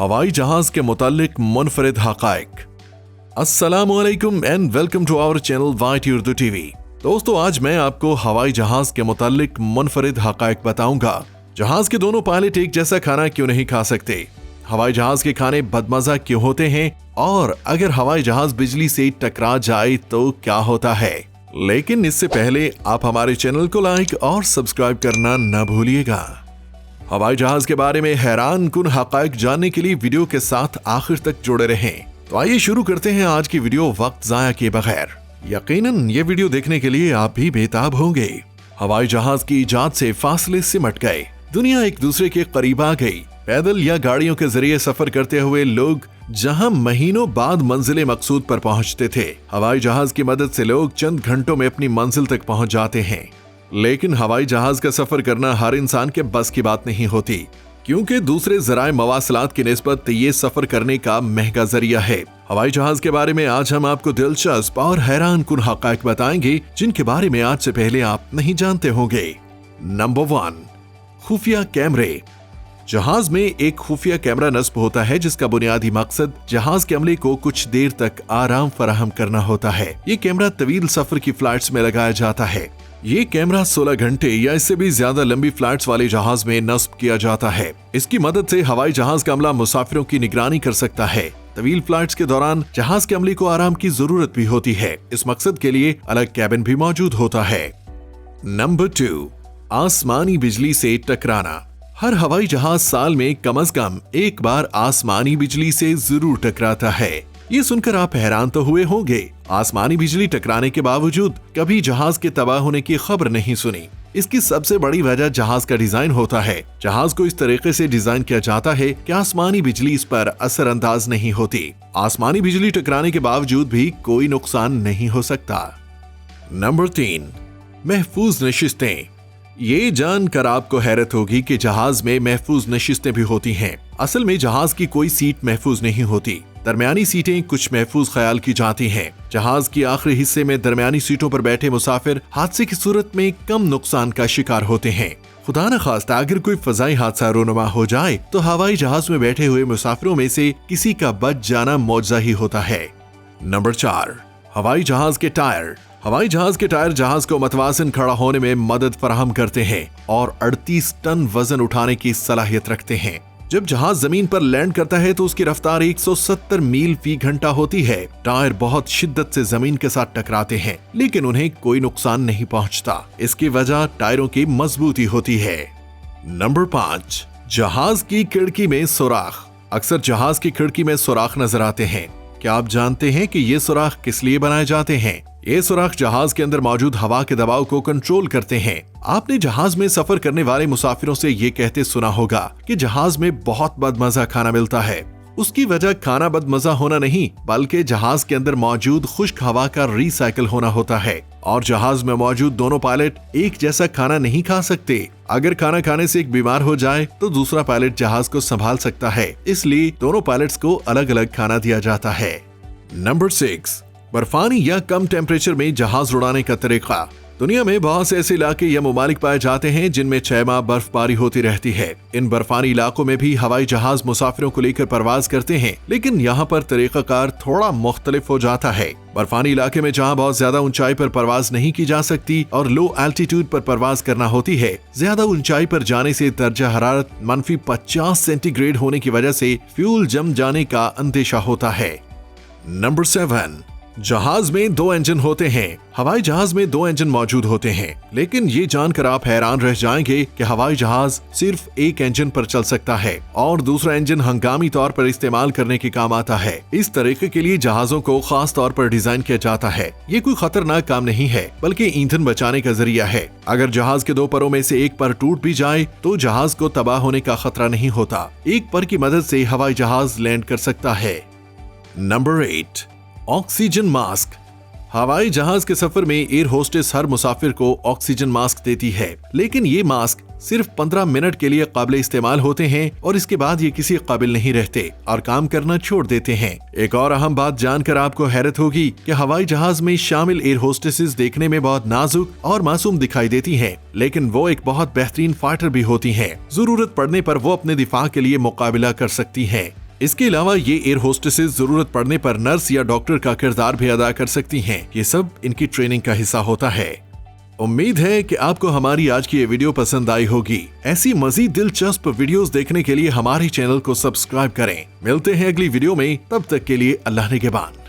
हवाई जहाज के मुताल्लिक मुनफरिद हक़ाइक़। अस्सलामुअलैकुम and welcome to our channel white Urdu TV. दोस्तों, आज मैं आपको हवाई जहाज के मुताल्लिक मुनफरिद हक़ाइक़ बताऊंगा। जहाज के दोनों पायलट एक जैसा खाना क्यों नहीं खा सकते, हवाई जहाज के खाने बदमजा क्यों होते हैं, और अगर हवाई जहाज बिजली से टकरा जाए तो क्या होता है। लेकिन इससे पहले आप हमारे चैनल को लाइक और सब्सक्राइब करना न भूलिएगा। हवाई जहाज के बारे में हैरान कुन हक़ाइक़ जानने के लिए वीडियो के साथ आखिर तक जुड़े रहें। तो आइए शुरू करते हैं आज की वीडियो वक्त ज़ाया किए बगैर। यकीनन ये वीडियो देखने के लिए आप भी बेताब होंगे। हवाई जहाज की इजाद से फासले सिमट गए, दुनिया एक दूसरे के करीब आ गई। पैदल या गाड़ियों के जरिए सफर करते हुए लोग जहां महीनों बाद मंजिल मकसूद पर पहुंचते थे, हवाई जहाज की मदद से लोग चंद घंटों में अपनी मंजिल तक पहुंच जाते हैं। लेकिन हवाई जहाज का सफर करना हर इंसान के बस की बात नहीं होती, क्योंकि दूसरे ज़राए मवासलात की निस्बत ये सफर करने का महंगा जरिया है। हवाई जहाज के बारे में आज हम आपको दिलचस्प और हैरान कुन हक़ाइक़ बताएंगे, जिनके बारे में आज से पहले आप नहीं जानते होंगे। नंबर 1, खुफिया कैमरे। जहाज में एक खुफिया कैमरा नस्ब होता है, जिसका बुनियादी मकसद जहाज के अमले को कुछ देर तक आराम फराहम करना होता है। ये कैमरा तवील सफर की फ्लाइट्स में लगाया जाता है। ये कैमरा 16 घंटे या इससे भी ज्यादा लंबी फ्लाइट्स वाले जहाज में नस्ब किया जाता है। इसकी मदद से हवाई जहाज का अमला मुसाफिरों की निगरानी कर सकता है। तवील फ्लाइट्स के दौरान जहाज के अमले को आराम की जरूरत भी होती है। इस मकसद के लिए अलग कैबिन भी मौजूद होता है। नंबर 2, आसमानी बिजली से टकराना। हर हवाई जहाज साल में कम से कम एक बार आसमानी बिजली से जरूर टकराता है। ये सुनकर आप हैरान तो हुए होंगे। आसमानी बिजली टकराने के बावजूद कभी जहाज के तबाह होने की खबर नहीं सुनी। इसकी सबसे बड़ी वजह जहाज का डिजाइन होता है। जहाज को इस तरीके से डिजाइन किया जाता है कि आसमानी बिजली इस पर असरअंदाज नहीं होती। आसमानी बिजली टकराने के बावजूद भी कोई नुकसान नहीं हो सकता। नंबर 3, महफूज नशिस्तें। ये जानकर आपको हैरत होगी कि जहाज में महफूज नशिस्तें भी होती हैं। असल में जहाज की कोई सीट महफूज नहीं होती। दरमियानी सीटें कुछ महफूज ख्याल की जाती हैं। जहाज की आखिरी हिस्से में दरमियानी सीटों पर बैठे मुसाफिर हादसे की सूरत में कम नुकसान का शिकार होते हैं। खुदा न खास्ता अगर कोई फजाई हादसा रोनुमा हो जाए तो हवाई जहाज में बैठे हुए मुसाफिरों में से किसी का बच जाना मौजज़ा ही होता है। नंबर 4, हवाई जहाज के टायर। हवाई जहाज के टायर जहाज को मतवाज़िन खड़ा होने में मदद फराहम करते हैं और 38 टन वजन उठाने की सलाहियत रखते हैं। जब जहाज जमीन पर लैंड करता है तो उसकी रफ्तार 170 मील फी घंटा होती है। टायर बहुत शिद्दत से जमीन के साथ टकराते हैं, लेकिन उन्हें कोई नुकसान नहीं पहुंचता। इसकी वजह टायरों की मजबूती होती है। नंबर 5, जहाज की खिड़की में सुराख। अक्सर जहाज की खिड़की में सुराख नजर आते हैं। क्या आप जानते हैं कि ये सुराख किस लिए बनाए जाते हैं? ये सुराख जहाज के अंदर मौजूद हवा के दबाव को कंट्रोल करते हैं। आपने जहाज में सफर करने वाले मुसाफिरों से ये कहते सुना होगा कि जहाज में बहुत बदमजा खाना मिलता है। उसकी वजह खाना बदमजा होना नहीं, बल्कि जहाज के अंदर मौजूद खुश्क हवा का रिसाइकिल होना होता है। और जहाज में मौजूद दोनों पायलट एक जैसा खाना नहीं खा सकते। अगर खाना खाने से एक बीमार हो जाए तो दूसरा पायलट जहाज को संभाल सकता है, इसलिए दोनों पायलट्स को अलग अलग खाना दिया जाता है। नंबर 6, बर्फानी या कम टेम्परेचर में जहाज उड़ाने का तरीका। दुनिया में बहुत से ऐसे इलाके या मुमालिक पाए जाते हैं जिनमें 6 माह बर्फबारी होती रहती है। इन बर्फानी इलाकों में भी हवाई जहाज मुसाफिरों को लेकर परवाज करते हैं, लेकिन यहाँ पर तरीकाकार थोड़ा मुख्तलिफ हो जाता है। बर्फानी इलाके में जहाँ बहुत ज्यादा ऊंचाई पर परवाज नहीं की जा सकती और लो एल्टीट्यूड पर परवाज करना होती है, ज्यादा ऊंचाई पर जाने से दर्जा हरारत -50 सेंटीग्रेड होने की वजह से फ्यूल जम जाने का अंदेशा होता है। नंबर 7, जहाज में 2 इंजन होते हैं। हवाई जहाज में 2 इंजन मौजूद होते हैं, लेकिन ये जानकर आप हैरान रह जाएंगे कि हवाई जहाज सिर्फ एक इंजन पर चल सकता है और दूसरा इंजन हंगामी तौर पर इस्तेमाल करने के काम आता है। इस तरीके के लिए जहाजों को खास तौर पर डिजाइन किया जाता है। ये कोई खतरनाक काम नहीं है, बल्कि ईंधन बचाने का जरिया है। अगर जहाज के 2 परों में से एक पर टूट भी जाए तो जहाज को तबाह होने का खतरा नहीं होता। एक पर की मदद से हवाई जहाज लैंड कर सकता है। Number 8, oxygen mask. हवाई जहाज के सफर में एयर होस्टेस हर मुसाफिर को ऑक्सीजन मास्क देती है, लेकिन ये मास्क सिर्फ 15 मिनट के लिए काबिल इस्तेमाल होते हैं और इसके बाद ये किसी काबिल नहीं रहते और काम करना छोड़ देते हैं। एक और अहम बात जानकर आपको हैरत होगी कि हवाई जहाज में शामिल एयर होस्टेसेस देखने में बहुत नाजुक और मासूम दिखाई देती हैं, लेकिन वो एक बहुत बेहतरीन फाइटर भी होती हैं। जरूरत पड़ने पर वो अपने दिफा के लिए मुकाबला कर सकती हैं। इसके अलावा ये एयर होस्टेसेस जरूरत पड़ने पर नर्स या डॉक्टर का किरदार भी अदा कर सकती हैं। ये सब इनकी ट्रेनिंग का हिस्सा होता है। उम्मीद है कि आपको हमारी आज की ये वीडियो पसंद आई होगी। ऐसी मजीद दिलचस्प वीडियोस देखने के लिए हमारे चैनल को सब्सक्राइब करें। मिलते हैं अगली वीडियो में, तब तक के लिए अल्लाह निगहबान।